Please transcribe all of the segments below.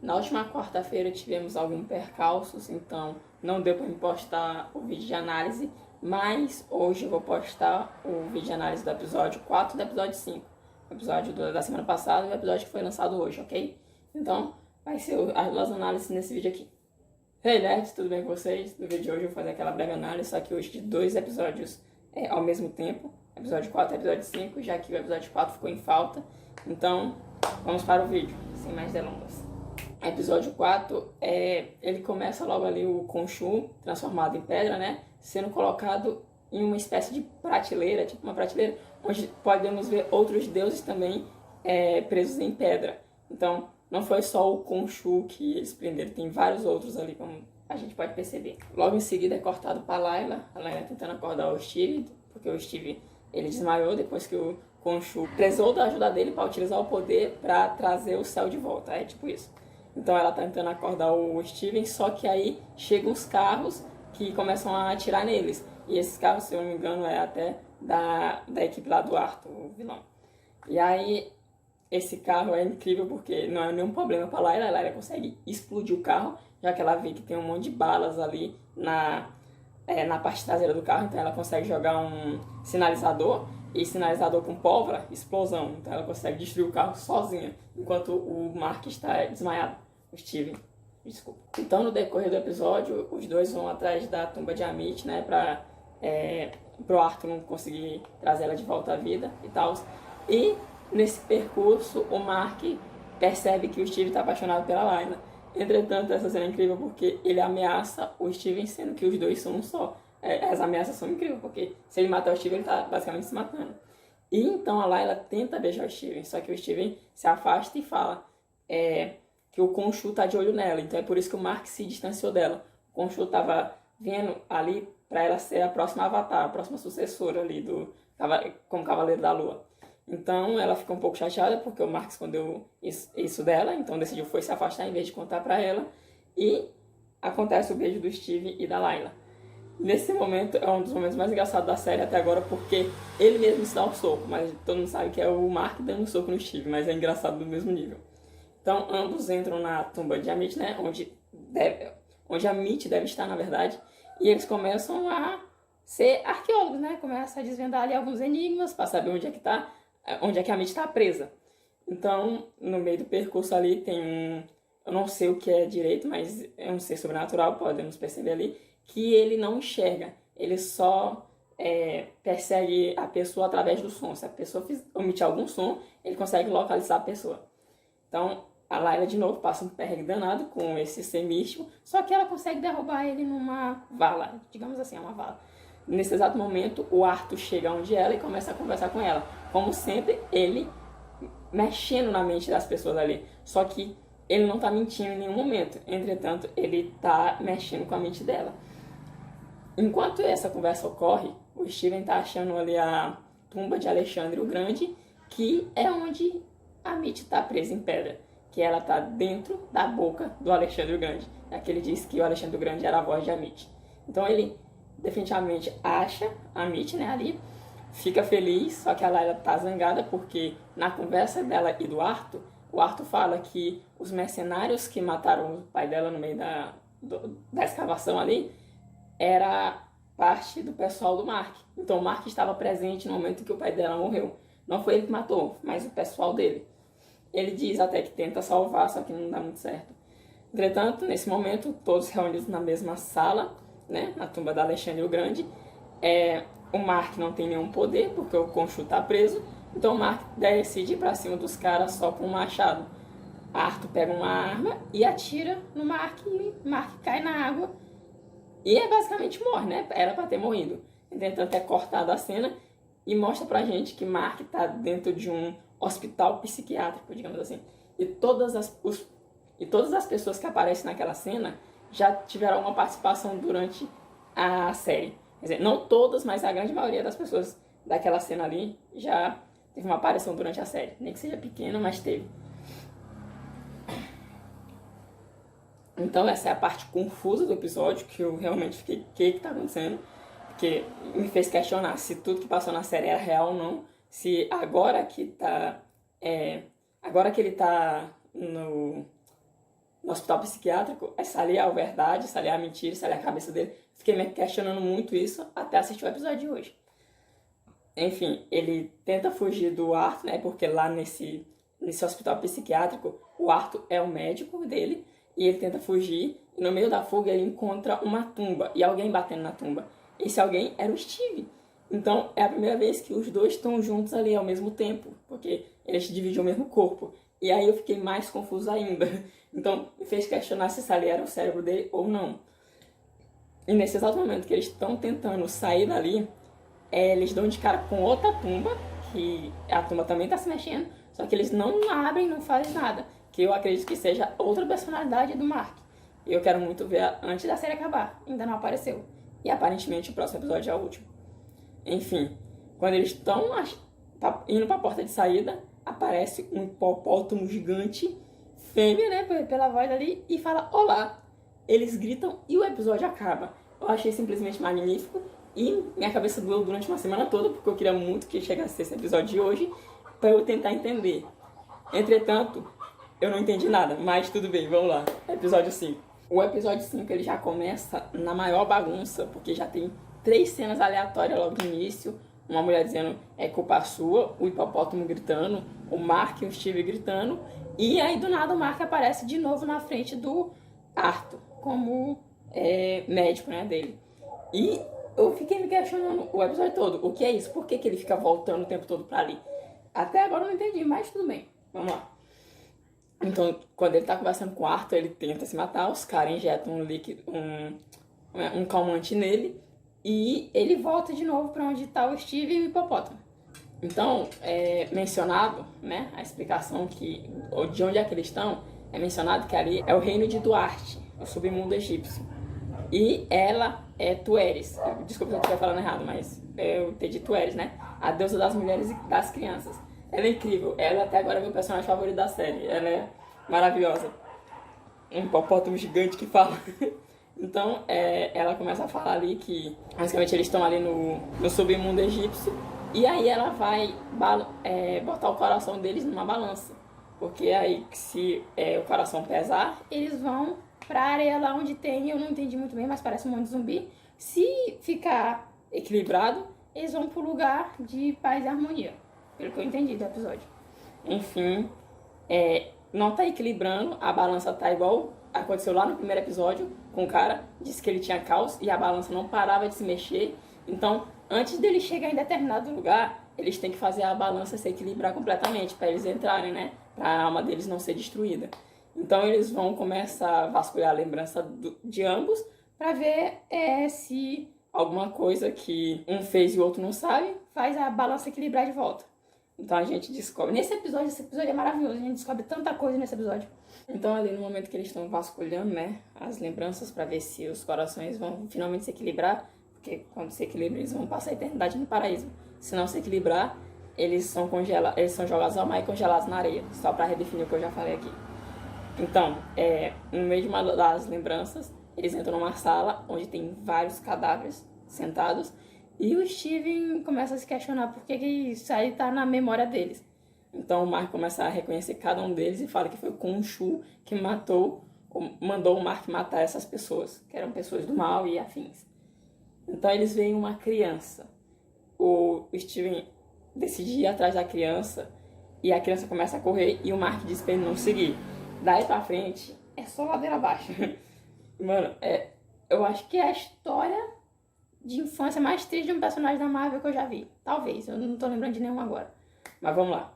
Na última quarta-feira tivemos alguns percalços, então não deu para me postar o vídeo de análise, mas hoje eu vou postar o vídeo de análise do episódio 4 e do episódio 5. O episódio da semana passada e o episódio que foi lançado hoje, ok? Então, vai ser as duas análises nesse vídeo aqui. Hey nerds, tudo bem com vocês? No vídeo de hoje eu vou fazer aquela breve análise, só que hoje de dois episódios ao mesmo tempo. Episódio 4 e episódio 5, já que o episódio 4 ficou em falta. Então, vamos para o vídeo, sem mais delongas. Episódio 4, ele começa logo ali o Khonshu, transformado em pedra, né? Sendo colocado em uma espécie de prateleira, tipo uma prateleira, onde podemos ver outros deuses também presos em pedra. Então, não foi só o Khonshu que eles prenderam, tem vários outros ali, como a gente pode perceber. Logo em seguida é cortado para Layla, a Layla tentando acordar o Steve, porque o Steve ele desmaiou depois que o Khonshu precisou da ajuda dele para utilizar o poder para trazer o céu de volta, é tipo isso. Então ela tá tentando acordar o Steven, só que aí chegam os carros que começam a atirar neles. E esses carros, se eu não me engano, é até da equipe lá do Arthur, o vilão. E aí esse carro é incrível porque não é nenhum problema para Layla. A Layla consegue explodir o carro, já que ela vê que tem um monte de balas ali na parte traseira do carro. Então ela consegue jogar um sinalizador, e sinalizador com pólvora, explosão. Então ela consegue destruir o carro sozinha, enquanto o Mark está desmaiado. O Steven, desculpa. Então no decorrer do episódio, os dois vão atrás da tumba de Amit, né, pro Arthur não conseguir trazer ela de volta à vida e tal. E nesse percurso, o Mark percebe que o Steven está apaixonado pela Layla. Entretanto, essa cena é incrível porque ele ameaça o Steven, sendo que os dois são um só. As ameaças são incríveis, porque se ele matar o Steven, ele está basicamente se matando. E então a Layla tenta beijar o Steven, só que o Steven se afasta e fala que o Khonshu tá de olho nela. Então é por isso que o Mark se distanciou dela. O Khonshu tava vendo ali para ela ser a próxima Avatar, a próxima sucessora ali como Cavaleiro da Lua. Então ela ficou um pouco chateada porque o Mark escondeu isso dela, então decidiu se afastar em vez de contar para ela. E acontece o beijo do Steve e da Layla. Nesse momento é um dos momentos mais engraçados da série até agora, porque ele mesmo se dá um soco, mas todo mundo sabe que é o Mark dando um soco no Steve, mas é engraçado do mesmo nível. Então ambos entram na tumba de Amit, né, onde Amit deve estar, na verdade, e eles começam a ser arqueólogos, né, começam a desvendar ali alguns enigmas para saber onde é que a Amit está presa. Então, no meio do percurso ali tem eu não sei o que é direito, mas é um ser sobrenatural, podemos perceber ali, que ele não enxerga, ele só persegue a pessoa através do som. Se a pessoa omitir algum som, ele consegue localizar a pessoa. Então, a Layla de novo passa um perrengue danado com esse ser místico, só que ela consegue derrubar ele numa vala, digamos assim, uma vala. Nesse exato momento, o Arthur chega onde ela e começa a conversar com ela. Como sempre, ele mexendo na mente das pessoas ali. Só que ele não está mentindo em nenhum momento. Entretanto, ele está mexendo com a mente dela. Enquanto essa conversa ocorre, o Steven está achando ali a tumba de Alexandre o Grande, que é onde a Amit está presa em pedra. Que ela está dentro da boca do Alexandre o Grande. É que ele disse que o Alexandre o Grande era a voz de Amit. Então ele definitivamente acha a Amit, né, ali, fica feliz, só que a Layla tá zangada porque na conversa dela e do Arthur, o Arthur fala que os mercenários que mataram o pai dela no meio da escavação ali era parte do pessoal do Mark. Então o Mark estava presente no momento que o pai dela morreu. Não foi ele que matou, mas o pessoal dele. Ele diz até que tenta salvar, só que não dá muito certo. Entretanto, nesse momento, todos reunidos na mesma sala, né, na tumba da Alexandre o Grande. O Mark não tem nenhum poder, porque o Khonshu está preso. Então o Mark decide ir para cima dos caras só com um machado. Arthur pega uma arma e atira no Mark, e Mark cai na água. E basicamente morre, né? Era para ter morrido. Entretanto, é cortada a cena e mostra pra gente que Mark está dentro de um hospital psiquiátrico, digamos assim. E todas as pessoas que aparecem naquela cena já tiveram uma participação durante a série. Quer dizer, não todas, mas a grande maioria das pessoas daquela cena ali já teve uma aparição durante a série. Nem que seja pequena, mas teve. Então essa é a parte confusa do episódio, que eu realmente fiquei, o que tá acontecendo? Porque me fez questionar se tudo que passou na série era real ou não, se agora que ele tá no hospital psiquiátrico, é se ali é a verdade, se ali é a mentira, se ali é a cabeça dele. Fiquei me questionando muito isso até assistir o episódio de hoje. Enfim, ele tenta fugir do Arthur, né? Porque lá nesse hospital psiquiátrico, o Arthur é o médico dele e ele tenta fugir. E no meio da fuga ele encontra uma tumba e alguém batendo na tumba. Esse alguém era o Steve. Então é a primeira vez que os dois estão juntos ali ao mesmo tempo, porque eles dividem o mesmo corpo. E aí eu fiquei mais confuso ainda. Então me fez questionar se ali era o cérebro dele ou não. E nesse exato momento que eles estão tentando sair dali, eles dão de cara com outra tumba, que a tumba também está se mexendo, só que eles não abrem, não fazem nada, que eu acredito que seja outra personalidade do Mark. E eu quero muito ver antes da série acabar, ainda não apareceu. E aparentemente o próximo episódio é o último. Enfim, quando eles estão indo para a porta de saída, aparece um hipopótamo gigante, fêmea, né, pela voz ali, e fala olá. Eles gritam e o episódio acaba. Eu achei simplesmente magnífico. E minha cabeça doeu durante uma semana toda, porque eu queria muito que chegasse esse episódio de hoje, para eu tentar entender. Entretanto, eu não entendi nada, mas tudo bem, vamos lá. Episódio 5. O episódio 5 ele já começa na maior bagunça, porque já tem 3 cenas aleatórias logo no início. Uma mulher dizendo é culpa sua, o hipopótamo gritando, o Mark e o Steve gritando. E aí do nada o Mark aparece de novo na frente do Arthur, como médico, né, dele. E eu fiquei me questionando o episódio todo. O que é isso? Por que ele fica voltando o tempo todo pra ali? Até agora eu não entendi, mas tudo bem. Vamos lá. Então, quando ele tá conversando com o Arthur, ele tenta se matar. Os caras injetam um líquido, um calmante nele. E ele volta de novo pra onde tá o Steve e o hipopótamo. Então, é mencionado, né, a explicação de onde é que eles estão, é mencionado que ali é o reino de Duarte, o submundo egípcio. E ela é Tueres. Desculpa se eu estiver falando errado, mas eu entendi Tueres, né? A deusa das mulheres e das crianças. Ela é incrível. Ela até agora é meu personagem favorito da série. Ela é maravilhosa. Um hipopótamo gigante que fala. Então, ela começa a falar ali que, basicamente, eles estão ali no submundo egípcio. E aí ela vai botar o coração deles numa balança. Porque aí, se o coração pesar, eles vão pra areia lá onde tem, eu não entendi muito bem, mas parece um monte de zumbi. Se ficar equilibrado, eles vão pro lugar de paz e harmonia, pelo que eu entendi do episódio. Enfim, não tá equilibrando, a balança tá igual aconteceu lá no primeiro episódio, com o cara, disse que ele tinha caos e a balança não parava de se mexer. Então, antes dele chegar em determinado lugar, eles têm que fazer a balança se equilibrar completamente, para eles entrarem, né? Para a alma deles não ser destruída. Então eles vão começar a vasculhar a lembrança de ambos para ver se alguma coisa que um fez e o outro não sabe faz a balança equilibrar de volta. Então a gente descobre. Esse episódio é maravilhoso, a gente descobre tanta coisa nesse episódio. Então ali no momento que eles estão vasculhando, né, as lembranças para ver se os corações vão finalmente se equilibrar, porque quando se equilibra eles vão passar a eternidade no paraíso. Se não se equilibrar, eles são jogados ao mar e congelados na areia, só para redefinir o que eu já falei aqui. Então, no meio de uma das lembranças, eles entram numa sala onde tem vários cadáveres sentados e o Steven começa a se questionar por que isso aí tá na memória deles. Então o Mark começa a reconhecer cada um deles e fala que foi o Khonshu que mandou o Mark matar essas pessoas, que eram pessoas do mal e afins. Então eles veem uma criança. O Steven decide ir atrás da criança e a criança começa a correr e o Mark diz pra ele não seguir. Daí pra frente, é só ladeira abaixo. Mano, eu acho que é a história de infância mais triste de um personagem da Marvel que eu já vi. Talvez, eu não tô lembrando de nenhum agora. Mas vamos lá.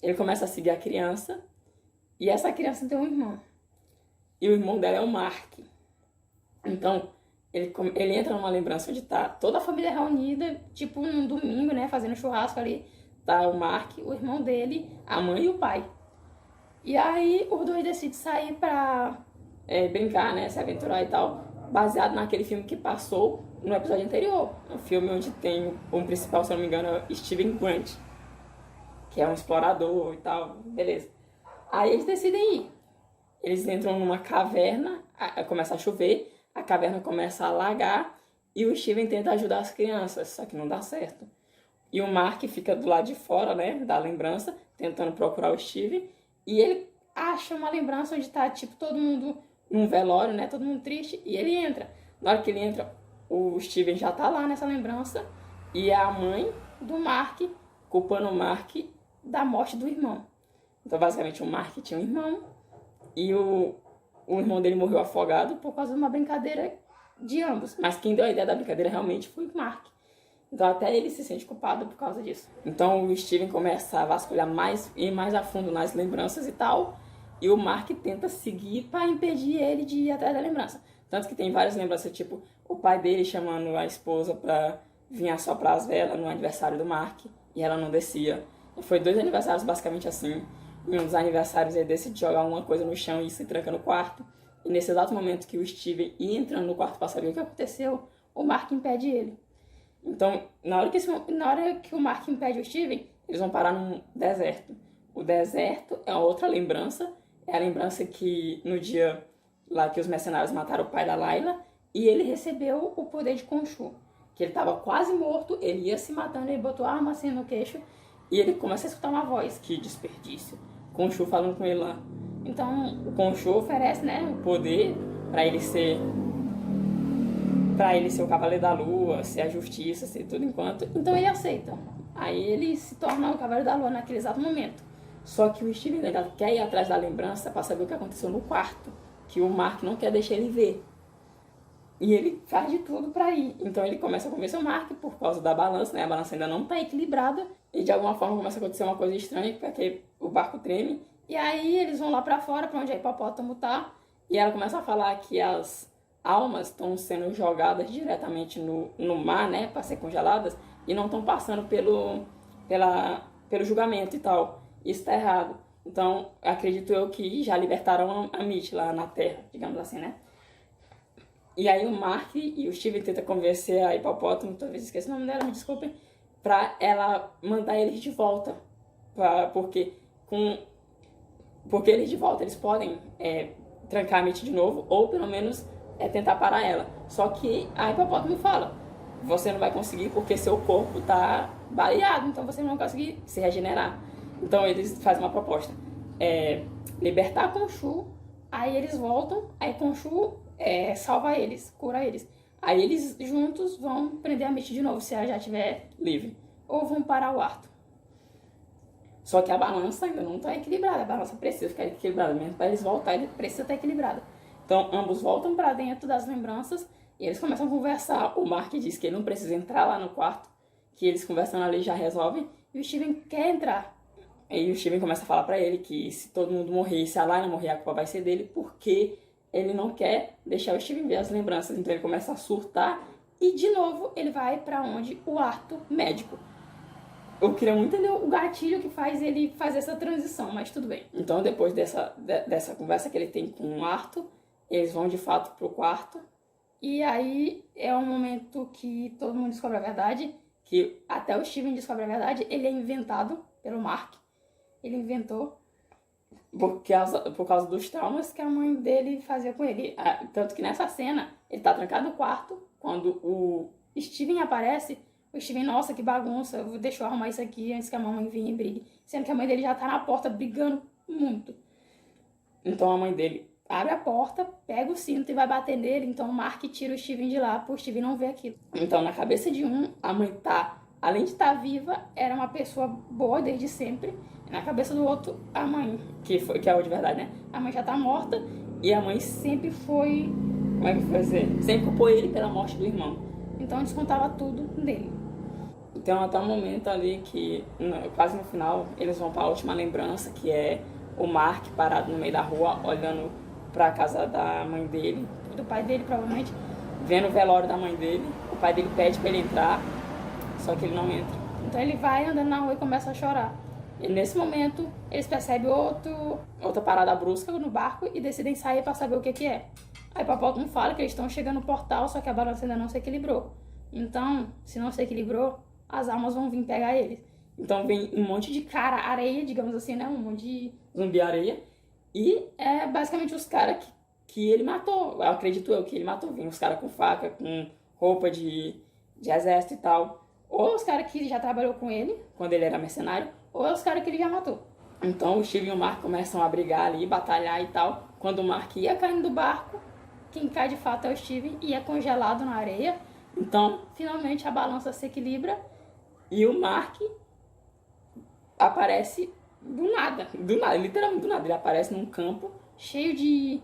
Ele começa a seguir a criança e essa criança tem um irmão. E o irmão dela é o Mark. Então, ele entra numa lembrança onde tá toda a família reunida, tipo num domingo, né, fazendo churrasco ali. Tá o Mark, o irmão dele, a mãe e o pai. E aí os dois decidem sair pra brincar, né, se aventurar e tal, baseado naquele filme que passou no episódio anterior. Um filme onde tem um principal, se eu não me engano, é Steven Grant, que é um explorador e tal, beleza. Aí eles decidem ir. Eles entram numa caverna, começa a chover, a caverna começa a alagar e o Steven tenta ajudar as crianças, só que não dá certo. E o Mark fica do lado de fora, né, da lembrança, tentando procurar o Steven. E ele acha uma lembrança onde tá, tipo, todo mundo num velório, né? Todo mundo triste. E ele entra. Na hora que ele entra, o Steven já tá lá nessa lembrança. E é a mãe do Mark culpando o Mark da morte do irmão. Então, basicamente, o Mark tinha um irmão. E o irmão dele morreu afogado por causa de uma brincadeira de ambos. Mas quem deu a ideia da brincadeira realmente foi o Mark. Então até ele se sente culpado por causa disso. Então o Steven começa a vasculhar mais e mais a fundo nas lembranças e tal. E o Mark tenta seguir para impedir ele de ir atrás da lembrança. Tanto que tem várias lembranças, tipo o pai dele chamando a esposa para vir assoprar as velas no aniversário do Mark. E ela não descia. E foi 2 aniversários basicamente assim. Em um dos aniversários ele decide jogar alguma coisa no chão e se tranca no quarto. E nesse exato momento que o Steven ia entrando no quarto para saber o que aconteceu, o Mark impede ele. Então, na hora que o Mark impede o Steven, eles vão parar num deserto. O deserto é outra lembrança. É a lembrança que no dia lá que os mercenários mataram o pai da Layla, e ele recebeu o poder de Khonshu. Que ele estava quase morto, ele ia se matando, ele botou a arma assim no queixo, e ele começa a escutar uma voz. Que desperdício. Khonshu falando com ele lá. Então, o Khonshu oferece, né, o poder para ele ser o Cavaleiro da Lua, ser a justiça, ser tudo enquanto. Então ele aceita. Aí ele se torna o Cavaleiro da Lua naquele exato momento. Só que o Steven ainda quer ir atrás da lembrança para saber o que aconteceu no quarto, que o Mark não quer deixar ele ver. E ele faz de tudo para ir. Então ele começa a convencer o Mark por causa da balança, né? A balança ainda não tá equilibrada. E de alguma forma começa a acontecer uma coisa estranha, porque o barco treme. E aí eles vão lá para fora, para onde a hipopótamo tá. E ela começa a falar que as almas estão sendo jogadas diretamente no mar, né? Para ser congeladas. E não estão passando pelo julgamento e tal. Isso tá errado. Então, acredito eu que já libertaram a Mitch lá na Terra, digamos assim, né? E aí o Mark e o Steven tentam convencer a hipopótamo, talvez esqueça o nome dela, me desculpem, pra ela mandar eles de volta. Porque eles de volta, eles podem trancar a Mitch de novo, ou pelo menos tentar parar ela. Só que a hipopótamo fala, você não vai conseguir porque seu corpo tá baleado, então você não vai conseguir se regenerar. Então eles fazem uma proposta, libertar Khonshu, aí eles voltam, aí Khonshu salva eles, cura eles. Aí eles juntos vão prender a Mitch de novo, se ela já estiver livre. Ou vão parar o Arthur. Só que a balança ainda não está equilibrada, a balança precisa ficar equilibrada, mesmo para eles voltarem, precisa estar equilibrada. Então ambos voltam para dentro das lembranças e eles começam a conversar. O Mark diz que ele não precisa entrar lá no quarto, que eles conversando ali já resolvem, e o Steven quer entrar. E o Steven começa a falar pra ele que se todo mundo morrer, se a Layla morrer, a culpa vai ser dele, porque ele não quer deixar o Steven ver as lembranças. Então ele começa a surtar e de novo ele vai pra onde? O Arthur médico. Eu queria muito entender o gatilho que faz ele fazer essa transição, mas tudo bem. Então depois dessa conversa que ele tem com o Arthur, eles vão de fato pro quarto. E aí é um momento que todo mundo descobre a verdade, que até o Steven descobre a verdade. Ele é inventado pelo Mark. Ele inventou por causa dos traumas que a mãe dele fazia com ele. Tanto que nessa cena, ele tá trancado no quarto. Quando o Steven aparece, o Steven, nossa, que bagunça, deixa eu arrumar isso aqui antes que a mamãe venha e brigue. Sendo que a mãe dele já tá na porta brigando muito. Então a mãe dele abre a porta, pega o cinto e vai bater nele. Então o Mark tira o Steven de lá pro Steven não ver aquilo. Então na cabeça de um, a mãe tá, além de estar viva, era uma pessoa boa desde sempre. Na cabeça do outro, a mãe, que é o de verdade, né? A mãe já tá morta e a mãe sempre foi, como é que foi dizer? Sempre culpou ele pela morte do irmão. Então descontava tudo dele. Então até um momento ali que, quase no final, eles vão para a última lembrança, que é o Mark parado no meio da rua, olhando pra casa da mãe dele, do pai dele provavelmente, vendo o velório da mãe dele. O pai dele pede pra ele entrar, só que ele não entra. Então ele vai andando na rua e começa a chorar. E nesse momento, eles percebem outra parada brusca no barco e decidem sair para saber o que é. Aí o hipopótamo fala que eles estão chegando no portal, só que a balança ainda não se equilibrou. Então, se não se equilibrou, as almas vão vir pegar eles. Então vem um monte de cara, areia, digamos assim, né? Um monte de zumbi-areia. E é basicamente os caras que ele matou. Eu acredito eu que ele matou. Vem os caras com faca, com roupa de exército e tal. Ou os caras que já trabalhou com ele, quando ele era mercenário, ou é os caras que ele já matou. Então o Steve e o Mark começam a brigar ali, batalhar e tal. Quando o Mark ia caindo do barco, quem cai de fato é o Steve e é congelado na areia. Então, finalmente a balança se equilibra e o Mark aparece do nada, literalmente do nada. Ele aparece num campo cheio de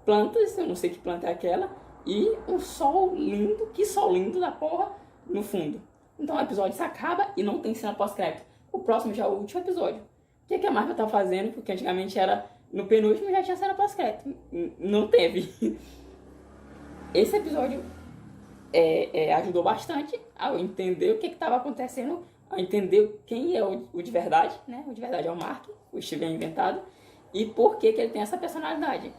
plantas, eu não sei que planta é aquela, e um sol lindo, que sol lindo da porra, no fundo. Então o episódio se acaba e não tem cena pós-crédito. O próximo já é o último episódio. O que a Marvel tá fazendo? Porque antigamente era no penúltimo já tinha cena pós-crédito. Não teve. Esse episódio ajudou bastante a eu entender o que estava acontecendo, a entender quem é o de verdade, né? O de verdade é o Mark, o Steve é inventado, e por que ele tem essa personalidade.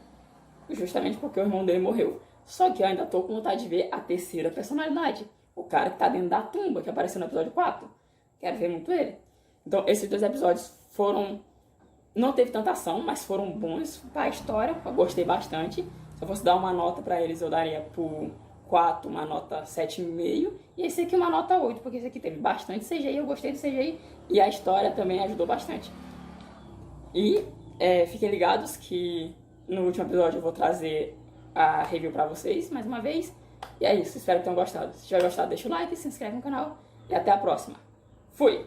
Justamente porque o irmão dele morreu. Só que eu ainda tô com vontade de ver a terceira personalidade. O cara que tá dentro da tumba, que apareceu no episódio 4. Quero ver muito ele. Então, esses 2 episódios foram... Não teve tanta ação, mas foram bons pra história. Eu gostei bastante. Se eu fosse dar uma nota pra eles, eu daria por 4, uma nota 7,5. E esse aqui uma nota 8, porque esse aqui teve bastante CGI. Eu gostei do CGI. E a história também ajudou bastante. E fiquem ligados que no último episódio eu vou trazer a review pra vocês, mais uma vez. E é isso, espero que tenham gostado. Se tiver gostado, deixa o like, se inscreve no canal. E até a próxima. Fui!